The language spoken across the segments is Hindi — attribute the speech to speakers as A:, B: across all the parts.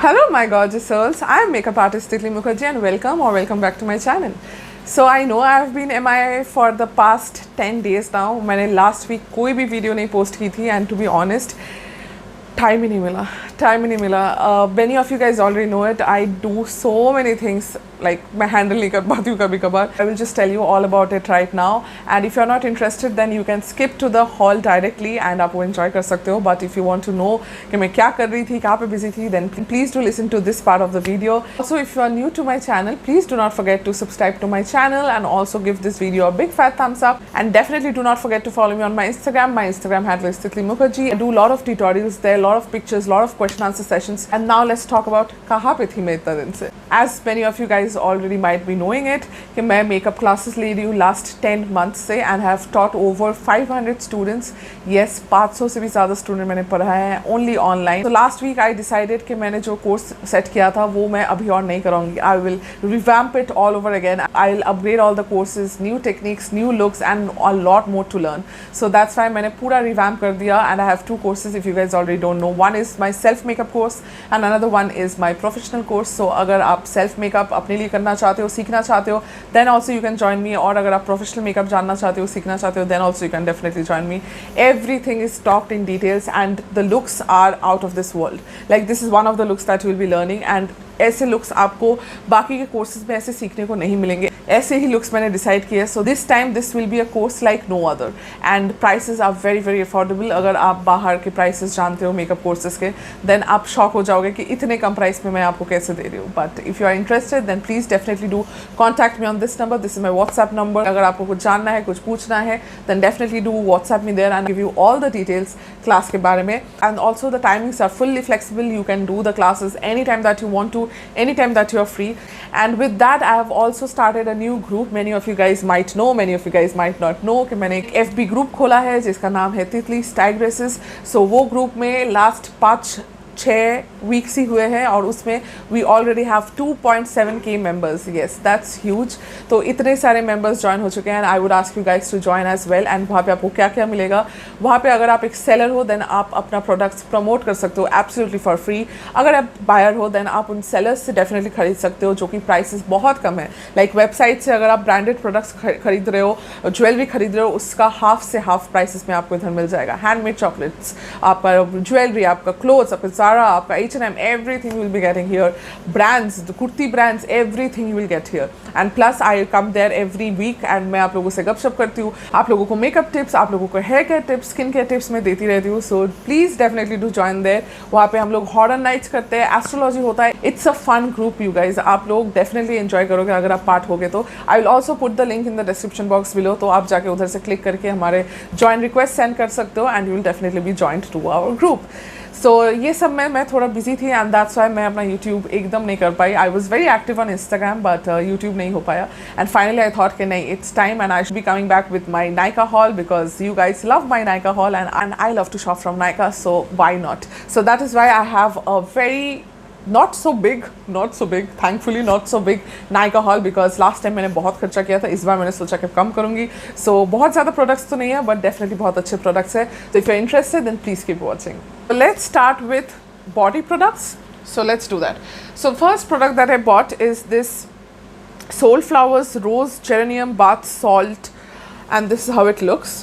A: Hello my gorgeous souls, I am makeup artist Titli Mukherjee and welcome back to my channel. So I know I have been MIA for the past 10 days now. मैंने last week कोई भी वीडियो नहीं पोस्ट की थी and to be honest time ही नहीं मिला. Many of you guys already know it. I do so many things like मैं हैंडल नहीं कर पाती हूँ कभी कभार. I will just tell you all about it right now and if you are not interested then you can skip to the haul directly and आप वो enjoy कर सकते हो. But if you want to know कि मैं क्या कर रही थी, कहाँ पे busy थी, then please do listen to this part of the video. Also if you are new to my channel, please do not forget to subscribe to my channel and also give this video a big fat thumbs up and definitely do not forget to follow me on my Instagram. My Instagram handle is Titli Mukherjee. I do a lot of tutorials there, lot of pictures, lot of question answer sessions. And now let's talk about कहाँ पे थी मैं इतना दिन से. As many of you guys already might be knowing it कि मैं makeup classes ले रही हूँ last 10 months से and have taught over 500 students. Yes, 500 से भी ज़्यादा student मैंने पढ़ाया है only online. So last week I decided कि मैंने जो course set किया था वो मैं अभी और नहीं कराऊंगी. I will revamp it all over again. I'll upgrade all the courses, new techniques, new looks and a lot more to learn. So that's why मैंने पूरा revamp कर दिया and I have two courses if you guys already don't know. One is my self makeup course and another one is my professional course. So अगर आप self makeup अपने लिए करना चाहते हो, सीखना चाहते हो, then also you can join me. और अगर आप professional makeup जानना चाहते हो, सीखना चाहते हो, then also you can definitely join me. Everything is talked in details and the looks are out of this world. Like this is one of the looks that you will be learning and ऐसे लुक्स आपको बाकी के कोर्सेज में ऐसे सीखने को नहीं मिलेंगे. ऐसे ही लुक्स मैंने डिसाइड किए. So this time this will be a course like no other and prices are very very affordable. अगर आप बाहर के प्राइसेस जानते हो मेकअप कोर्सेज के देन आप शॉक हो जाओगे कि इतने कम प्राइस में मैं आपको कैसे दे रही हूँ. But if you are interested then please definitely do contact me on this number. This is my WhatsApp number. अगर आपको कुछ जानना है, कुछ पूछना है then definitely do WhatsApp me there and give you all the details class के बारे में. And also the timings are fully flexible. You can do the classes any time that you want to, any time that you're free. And with that I have also started a new group. Many of you guys might know, many of you guys might not know कि मैंने एक FB group खोला है जिसका नाम है तितली स्टाइल ड्रेसेस. सो वो ग्रुप में लास्ट 5-6 वीक्स ही हुए हैं और उसमें we already have 2.7K members. Yes that's huge. तो इतने सारे मेंबर्स ज्वाइन हो चुके हैं and I would ask you guys to join as well. एंड वहाँ पे आपको क्या क्या मिलेगा, वहाँ पे अगर आप एक सेलर हो देन आप अपना प्रोडक्ट्स प्रमोट कर सकते हो एब्सोल्युटली फॉर फ्री. अगर आप बायर हो देन आप उन सेलर्स से डेफिनेटली खरीद सकते हो जो कि प्राइसेस बहुत कम है. लाइक वेबसाइट से अगर आप ब्रांडेड प्रोडक्ट्स खरीद रहे हो, ज्वेलरी खरीद रहे हो, उसका हाफ से हाफ प्राइसेस में आपको इधर मिल जाएगा. हैंडमेड चॉकलेट्स, आपका ज्वेलरी, आपका क्लोथ्स, आपका Zara, आपका H&M, everything you will be getting here. Brands, the kurti brands, everything you will get here. And plus I come there every week and मैं आप लोगों से गपशप करती हूँ. आप लोगों को मेकअप टिप्स, आप लोगों को hair care tips, skin care tips मैं देती रहती हूँ. So please definitely do join there. वहाँ पे हम लोग हॉरर नाइट्स करते हैं, एस्ट्रोलॉजी होता है. It's a fun group you guys. आप लोग डेफिनेटली एंजॉय करोगे अगर आप पार्ट होगे तो. I will also put the link in the description box below. तो आप जाके उधर से क्लिक करके हमारे ज्वाइन रिक्वेस्ट सेंड कर सकते हो and you will definitely be joined to our group. So ये सब में मैं थोड़ा बिजी थी एंड दैट्स वाई मैं अपना यूट्यूब एकदम नहीं कर पाई. I was very active on Instagram but YouTube नहीं हो पाया. एंड फाइनली आई थॉट कि नहीं, it's time and I should be coming back with my Nykaa haul because you guys love my Nykaa haul and I love to shop from Nykaa. So why not. So that is why I have a very not so big, thankfully not so big Nykaa haul because last time मैंने बहुत खर्चा किया था. इस बार मैंने सोचा कि कम करूँगी. So बहुत ज़्यादा प्रोडक्ट्स तो नहीं है but definitely बहुत अच्छे प्रोडक्ट्स है. So if you're interested then please keep watching. So let's start with body products. So let's do that. So first product that I bought is this Soulflowers Rose Geranium Bath Salt and this is how it looks.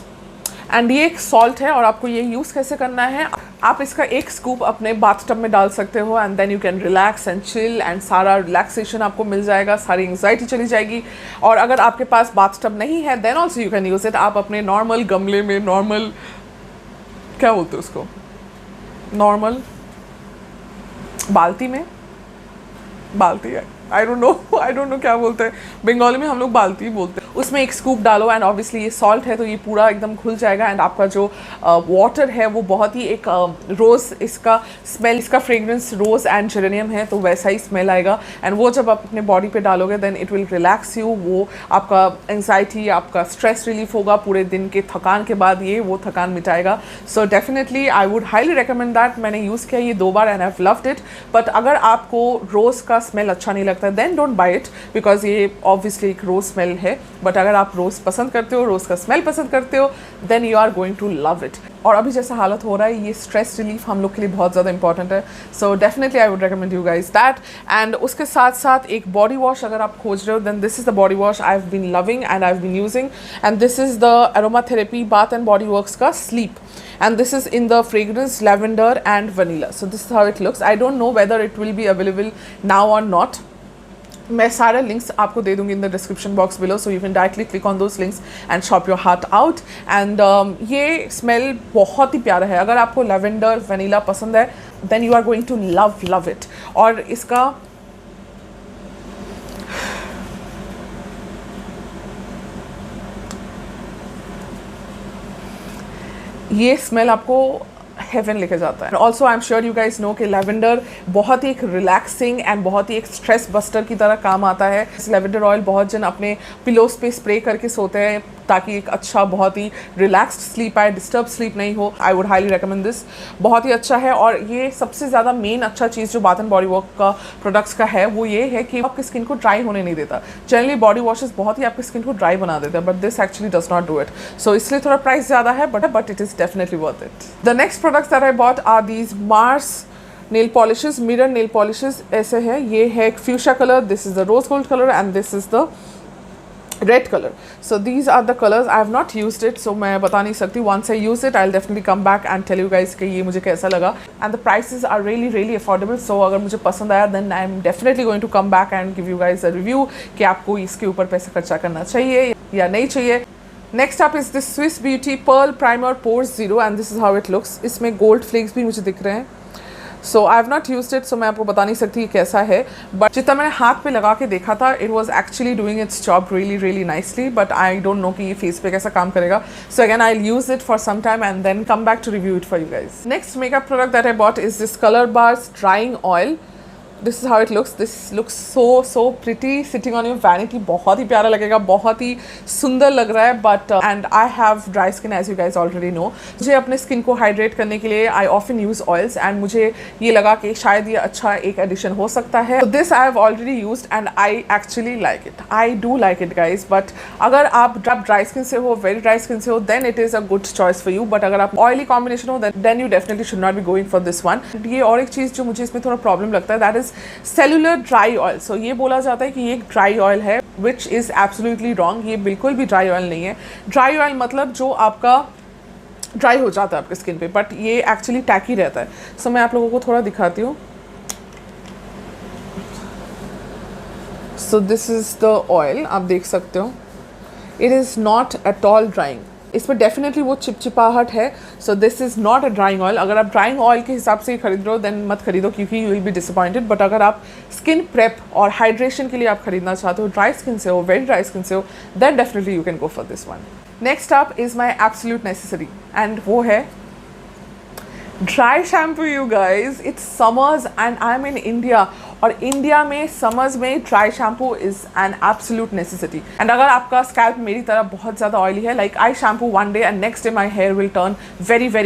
A: And ये एक सॉल्ट है और आपको ये यूज़ कैसे करना है, आप इसका एक स्कूप अपने बाथटब में डाल सकते हो and then you can relax and chill and सारा रिलैक्सेशन आपको मिल जाएगा, सारी एंग्जाइटी चली जाएगी. और अगर आपके पास बाथटब नहीं है then also you can use it. आप अपने नॉर्मल गमले में, नॉर्मल क्या बोलते हैं उसको, नॉर्मल बाल्टी में, बाल्टी है, आई डोंट नो क्या बोलते हैं. बंगाली में हम लोग बाल्टी बोलते हैं. उसमें एक स्कूप डालो एंड ऑब्वियसली ये सॉल्ट है तो ये पूरा एकदम खुल जाएगा एंड आपका जो वाटर है वो बहुत ही एक रोज़, इसका स्मेल, इसका फ्रेगरेंस रोज़ एंड जेरेनियम है तो वैसा ही स्मेल आएगा. एंड वो जब आप अपने बॉडी पे डालोगे then it will relax you. वो आपका एंग्जाइटी, आपका स्ट्रेस रिलीफ होगा. पूरे दिन के थकान के बाद ये वो थकान मिटाएगा. So definitely I would highly recommend that. मैंने यूज़ किया ये 2 बार and I have loved it. But अगर आपको रोज़ का स्मेल अच्छा नहीं लगता then don't buy it because ये ऑब्वियसली एक रोज़ स्मेल है बट अगर आप रोज़ पसंद करते हो, रोज़ का स्मेल पसंद करते हो, then you are going to love it. और अभी जैसा हालत हो रहा है, ये स्ट्रेस रिलीफ हम लोग के लिए बहुत ज़्यादा इंपॉर्टेंट है। So definitely I would recommend you guys that. And उसके साथ साथ एक बॉडी वॉश अगर आप खोज रहे हो, then this is the body wash I have been loving and I have been using, and this is the aromatherapy bath and body works का sleep, and this is in the fragrance lavender and vanilla. So this is how it looks. I don't know whether it will be available now or not. मैं सारे लिंक्स आपको दे दूंगी इन the description box below, so you can directly click on those links and shop your heart out. And ये स्मेल बहुत ही प्यारा है। अगर आपको लेवेंडर वनीला पसंद है, then you are going to love it. और इसका ये स्मेल आपको हेवन लेके जाता है। Also I am sure you guys know कि लेवेंडर बहुत ही एक रिलैक्सिंग एंड बहुत ही एक स्ट्रेस बस्टर की तरह काम आता है। इस लेवेंडर ऑयल बहुत जन अपने पिलोस पे स्प्रे करके सोते हैं ताकि एक अच्छा बहुत ही रिलैक्स्ड स्लीप आए, डिस्टर्ब स्लीप नहीं हो। आई वुड हाईली रिकमेंड दिस, बहुत ही अच्छा है। और ये सबसे ज़्यादा मेन अच्छा चीज़ जो बाथ एंड बॉडी वर्क का प्रोडक्ट्स का है वो ये है कि आपकी स्किन को ड्राई होने नहीं देता। जनरली बॉडी वॉशेस बहुत ही आपकी स्किन को ड्राई बना देता है, but this actually does not do it. So इसलिए थोड़ा प्राइस ज़्यादा है, but it is definitely worth it. The next products that I bought are these Mars nail polishes, mirror nail polishes ऐसे है। ये है एक fuchsia colour, this is the rose gold colour and this is the red colour. So these are the colours. I have not used it, so मैं बता नहीं सकती। Once I use it I will definitely come back and tell you guys कि ये मुझे कैसा लगा। And the prices are really affordable. So अगर मुझे पसंद आया, then I am definitely going to come back and give you guys a review कि आपको इसके ऊपर पैसा खर्चा करना चाहिए या नहीं चाहिए। Next up is this Swiss beauty pearl primer pores zero, and this is how it looks. इसमें गोल्ड फ्लेक्स भी मुझे दिख रहे हैं। So I have not used it, so मैं आपको बता नहीं सकती कैसा है, बट जितना मैंने हाथ पे लगा के देखा था, it was actually doing its job really nicely, but I don't know कि ये फेस पे कैसा काम करेगा। So again I use it for some time and then come back to review it for you guys. Next makeup product that I bought is this colour bars drying oil. This is how it looks. This looks so pretty sitting on your vanity. बहुत ही प्यारा लगेगा, बहुत ही सुंदर लग रहा है। But and I have dry skin as you guys already know. मुझे अपने स्किन को हाइड्रेट करने के लिए I often use oils, and मुझे ये लगा कि शायद ये अच्छा एक एडिशन हो सकता है। तो this I have already used and I actually like it. I do like it guys. But अगर आप ड्राई स्किन से हो, वेरी ड्राई स्किन से हो, then it is a good choice for you. But अगर आप ऑयली कॉम्बिनेशन हो, then you definitely should not be going for this one. ये और एक चीज़ जो मुझे इसमें थोड़ा प्रॉब्लम लगता है, that is cellular dry oil. So ये बोला जाता है कि ये एक ड्राई ऑयल है, विच इज़ एब्सोल्युटली रॉन्ग। ये बिल्कुल भी ड्राई ऑयल नहीं है। ड्राई ऑयल मतलब जो आपका ड्राई हो जाता है आपके स्किन पे, बट ये एक्चुअली टैकी रहता है। सो मैं आप लोगों को थोड़ा दिखाती हूँ। So this is the oil, आप देख सकते हो। It is not at all drawing. इसमें डेफिनेटली वो चिपचिपाहट है। So this is not a drawing oil. अगर आप ड्राइंग ऑयल के हिसाब से खरीद रहे हो, देन मत खरीदो, क्योंकि you will be disappointed. But अगर आप स्किन प्रेप और हाइड्रेशन के लिए आप खरीदना चाहते हो, ड्राई स्किन से हो, वेरी ड्राई स्किन से हो, then definitely you can go for this one. Next up is my absolute necessary, and वो है dry shampoo. You guys, it's summers and I am in India, और इंडिया में समर्स में dry shampoo is an absolute necessity. And अगर आपका स्कैल्प मेरी तरह बहुत ज़्यादा ऑयली है, like I shampoo one day and next day my hair will turn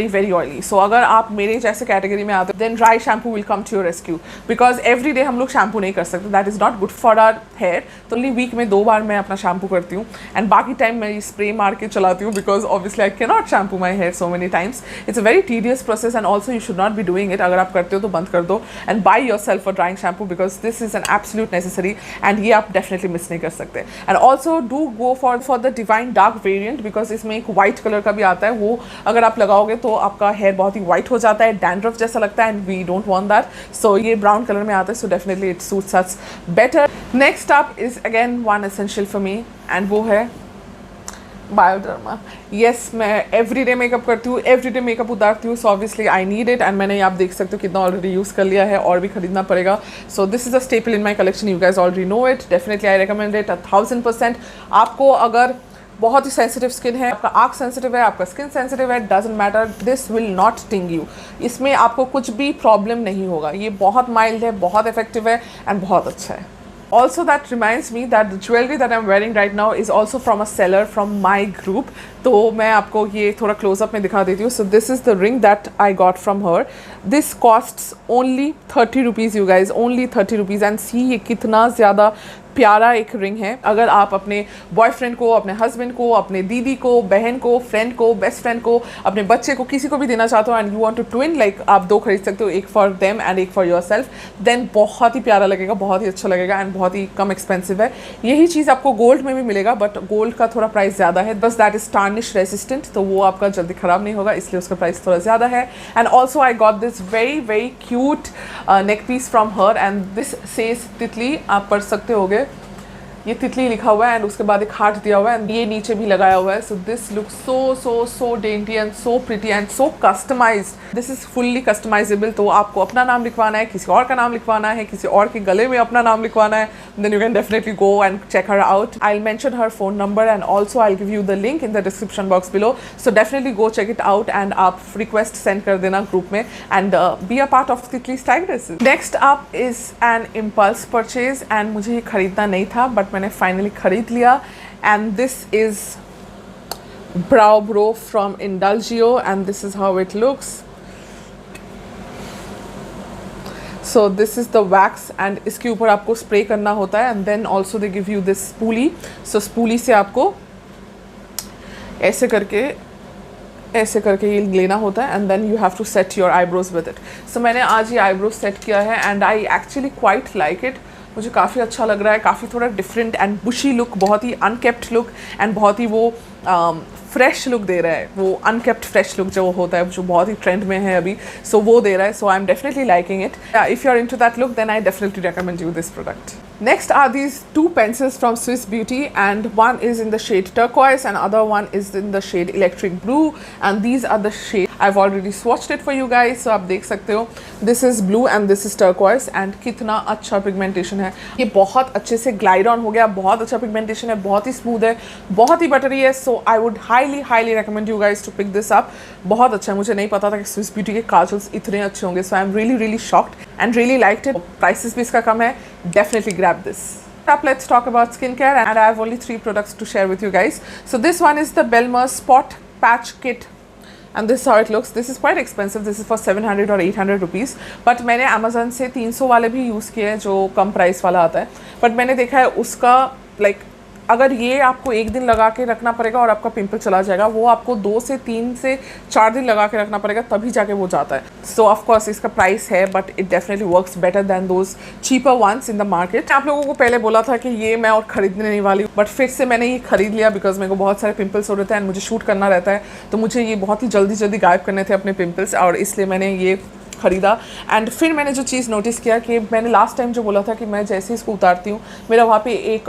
A: very oily. So अगर आप मेरे जैसे कैटेगरी में आते हो, then dry shampoo will come to your rescue, because every day हम लोग शैम्पू नहीं कर सकते। That is not good for our hair. तो ओनली वीक में 2 बार मैं अपना शैम्पू करती हूँ, एंड बाकी टाइम मैं स्प्रे मार के चलाती हूँ, because obviously I can not shampoo my hair so many times. It's a very tedious process, and also you should not be doing it. अगर आप करते हो तो बंद कर दो and buy yourself a drying shampoo, because this is an absolute necessary, and ये आप डेफिनेटली मिस नहीं कर सकते। And also do go for the divine dark variant, because इसमें एक वाइट कलर का भी आता है। वो अगर आप लगाओगे तो आपका हेयर बहुत ही वाइट हो जाता है, डैंड्रफ जैसा लगता है, and we don't want that. So ये ब्राउन कलर में आता है, so definitely it suits us better. Next up is again one essential for me, and वो है बायोडर्मा। येस, मैं एवरीडे मेकअप करती हूँ, एवरीडे मेकअप उतारती हूँ, so obviously I need it. And मैंने आप देख सकते हो कितना ऑलरेडी यूज़ कर लिया है, और भी खरीदना पड़ेगा। So this is a staple in my collection, you guys already no it. Definitely I recommend it 1000%। आपको अगर बहुत ही सेंसिटिव स्किन है, आपका आँख सेंसिटिव है, आपका स्किन सेंसिटिव है, doesn't matter, this will not टिंग यू। इसमें आपको कुछ भी प्रॉब्लम नहीं होगा। ये बहुत माइल्ड है, बहुत इफेक्टिव है, एंड बहुत अच्छा है। Also, that reminds me that the jewelry that I'm wearing right now is also from a seller from my group. तो मैं आपको ये थोड़ा close-up में दिखा देती हूँ. So this is the ring that I got from her. This costs only 30 rupees, you guys. Only 30 rupees. And see ये कितना ज़्यादा प्यारा एक रिंग है। अगर आप अपने बॉयफ्रेंड को, अपने हस्बैंड को, अपने दीदी को, बहन को, फ्रेंड को, बेस्ट फ्रेंड को, अपने बच्चे को, किसी को भी देना चाहते हो and you want to twin, like आप 2 खरीद सकते हो, एक फॉर देम एंड एक फॉर योरसेल्फ, देन बहुत ही प्यारा लगेगा, बहुत ही अच्छा लगेगा एंड बहुत ही कम एक्सपेंसिव है। यही चीज़ आपको गोल्ड में भी मिलेगा, बट गोल्ड का थोड़ा प्राइस ज़्यादा है, बस दैट इज टार्निश रेसिस्टेंट, तो वो आपका जल्दी ख़राब नहीं होगा, इसलिए उसका प्राइस थोड़ा ज़्यादा है। And also I got this very very cute neck piece from her and this says तितली, आप पढ़ सकते होगे, ये तितली लिखा हुआ है एंड उसके बाद एक हार्ट दिया हुआ है एंड ये नीचे भी लगाया हुआ है। So this look so dainty and so pretty and so customised. This is fully customisable, तो आपको अपना नाम लिखवाना है, किसी और का नाम लिखवाना है, किसी और के गले में अपना नाम लिखवाना है, then you can definitely go and check her out. I will mention her phone number and also I will give you the link in the description box below, so definitely go check it out and आप रिक्वेस्ट सेंड कर देना ग्रुप में and be a part of Titli style dresses. Next up is an impulse purchase and मुझे ये खरीदना नहीं था बट मैंने फाइनली खरीद लिया and this is brow bro from Indulgio and this is how it looks. So this is the wax and इसके ऊपर आपको स्प्रे करना होता है and then also they give you this spoolie. So spoolie से आपको ऐसे करके ये लेना होता है and then you have to set your eyebrows with it. So मैंने आज ये eyebrows set किया है and I actually quite like it. मुझे काफ़ी अच्छा लग रहा है, काफ़ी थोड़ा डिफरेंट एंड बुशी लुक, बहुत ही अनकेप्ट लुक एंड बहुत ही वो फ्रेश लुक दे रहा है, वो अनकेप्ट फ्रेश लुक जो होता है, जो बहुत ही ट्रेंड में है अभी, सो वो दे रहा है। So I am definitely liking it. If you are into that look then I definitely recommend you this product. Next are these 2 pencils from Swiss Beauty and one is in the shade turquoise and other one is in the shade electric blue and these are the shade I've already swatched it for you guys, so आप देख सकते हो this is blue and this is turquoise and कितना अच्छा पिगमेंटेशन है, ये बहुत अच्छे से ग्लाइड ऑन हो गया, बहुत अच्छा पिगमेंटेशन है, बहुत ही स्मूथ है, बहुत ही बटरी है। So I would highly recommend you guys to pick this up। बहुत अच्छा है, मुझे नहीं पता था कि Swiss Beauty के काजल्स इतने अच्छे होंगे, so I am really shocked and really liked it। Prices भी इसका कम है, definitely grab this. Up, let's talk about skincare and I have only 3 products to share with you guys. So this one is the Belmer Spot Patch Kit and this is how it looks. This is quite expensive, this is for 700 or 800 rupees, but मैंने Amazon से 300 वाले भी यूज़ किए हैं जो कम प्राइस वाला आता है, but मैंने देखा है उसका like अगर ये आपको 1 दिन लगा के रखना पड़ेगा और आपका पिंपल चला जाएगा, वो आपको 2 से 3 से 4 दिन लगा के रखना पड़ेगा तभी जाके वो जाता है। सो ऑफ कोर्स इसका प्राइस है but it definitely works better than those cheaper ones in the market. आप लोगों को पहले बोला था कि ये मैं और ख़रीदने नहीं वाली, बट फिर से मैंने ये खरीद लिया बिकॉज मेरे को बहुत सारे पिंपल्स हो रहे थे एंड मुझे शूट करना रहता है, तो मुझे ये बहुत ही जल्दी गायब करने थे अपने पिंपल्स और इसलिए मैंने ये ख़रीदा। एंड फिर मैंने जो चीज़ नोटिस किया कि मैंने लास्ट टाइम जो बोला था कि मैं जैसे ही इसको उतारती हूँ मेरा वहाँ पे एक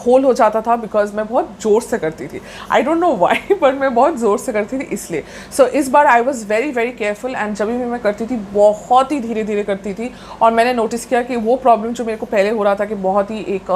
A: होल हो जाता था बिकॉज मैं बहुत ज़ोर से करती थी, I don't know why but मैं बहुत ज़ोर से करती थी इसलिए। सो इस बार I was very careful and जब भी मैं करती थी बहुत ही धीरे करती थी और मैंने नोटिस किया कि वो प्रॉब्लम जो मेरे को पहले हो रहा था कि बहुत ही एक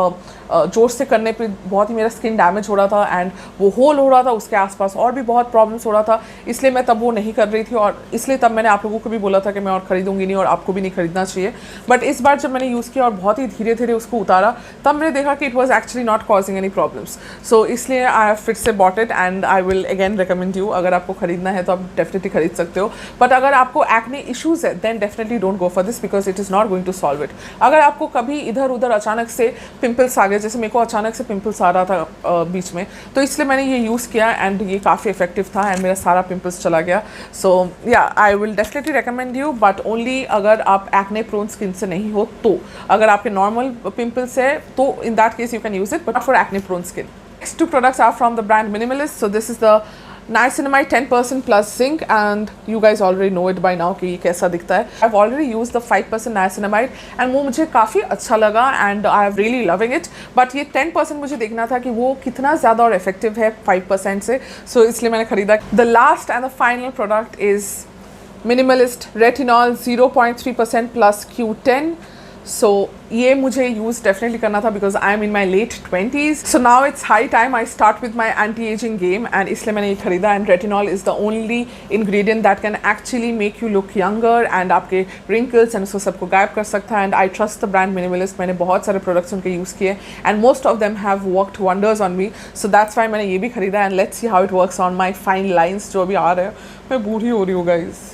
A: ज़ोर से करने पर बहुत ही मेरा स्किन डैमेज हो रहा था एंड वो होल हो रहा था, उसके आसपास और भी बहुत प्रॉब्लम्स हो रहा था, इसलिए मैं तब वो नहीं कर रही थी और इसलिए तब मैंने आप लोगों को भी बोला था कि मैं और ख़रीदूंगी नहीं और आपको भी नहीं खरीदना चाहिए। बट इस बार जब मैंने यूज़ किया और बहुत ही धीरे उसको उतारा तब मैंने देखा कि it was actually not causing any problems, so इसलिए आई हैव फिर से bought it and I will again recommend you. अगर आपको खरीदना है तो आप डेफिनेटली खरीद सकते हो, बट अगर आपको एक्ने इशूज़ है then definitely don't go for this because it is not going to solve it. अगर आपको कभी इधर उधर अचानक से पिंपल्स आ गए, जैसे मेरे को अचानक से पिंपल्स आ रहा था बीच में, तो इसलिए मैंने ये यूज़ किया एंड ये काफ़ी इफेक्टिव था एंड मेरा सारा पिंपल्स चला गया। सो या आई will definitely recommend you, but only अगर आप एक्ने प्रोन स्किन से नहीं हो तो। अगर आपके नॉर्मल पिंपल्स है तो in that case you can use it, but for acne prone skin. Next 2 products are from the brand Minimalist. So this is the Niacinamide 10% plus zinc and you guys already know it by now कि ये कैसा दिखता है। I've already used the 5% niacinamide and वो मुझे काफ़ी अच्छा लगा and I am really loving it, but ये 10% मुझे देखना था कि वो कितना ज़्यादा और effective है 5% से, so इसलिए मैंने खरीदा। The last and the final product is Minimalist Retinol 0.3% plus Q10. So ये मुझे यूज़ डेफिनेटली करना था because I am in my late 20s, so now it's high time I start with my anti ageing game and इसलिए मैंने ये खरीदा। And retinol is the only ingredient that can actually make you look younger and आपके रिंकल्स एंड उसको सबको गायब कर सकता है। And I trust the brand minimalist, मैंने बहुत सारे प्रोडक्ट्स उनके यूज़ किए and most of them have worked wonders on me, so that's why मैंने ये भी खरीदा and let's see how it works on my fine lines जो अभी आ रहे हैं। मैं बूढ़ी हो रही हूँ गाइज।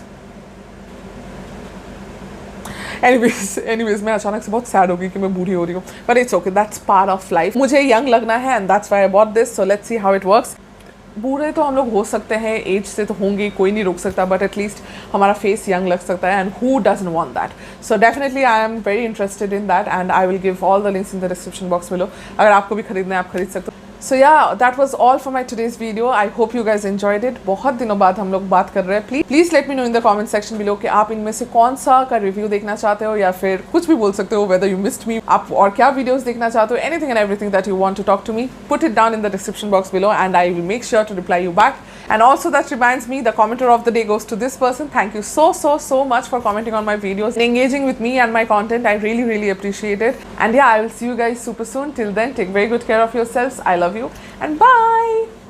A: एनीवेज मैं अचानक से बहुत सैड हो गई कि मैं बूढ़ी हो रही हूँ, but it's okay, that's part of life. मुझे यंग लगना है and that's why I bought this. So let's see how it works. बूढ़े तो हम लोग हो सकते हैं, एज से तो होंगे, कोई नहीं रोक सकता, बट एटलीस्ट हमारा फेस यंग लग सकता है, and who doesn't want that. So definitely I am very interested in that and I will give all the links in the description box below. अगर आपको भी खरीदना है आप खरीद सकते हो. So yeah, that was all for my today's video. I hope you guys enjoyed it. बहुत दिनों बाद हम लोग बात कर रहे हैं. Please let me know in the comment section below कि आप इनमें से कौन सा का रिव्यू देखना चाहते हो, या फिर कुछ भी बोल सकते हो, whether you missed me, आप और क्या वीडियोस देखना चाहते हो, anything and everything that you want to talk to me, put it down in the description box below and I will make sure to reply you back. And also that reminds me, the commenter of the day goes to this person. Thank you so much for commenting on my videos and engaging with me and my content. I really appreciate it. And yeah, I will see you guys super soon. Till then, take very good care of yourselves. I love you and bye.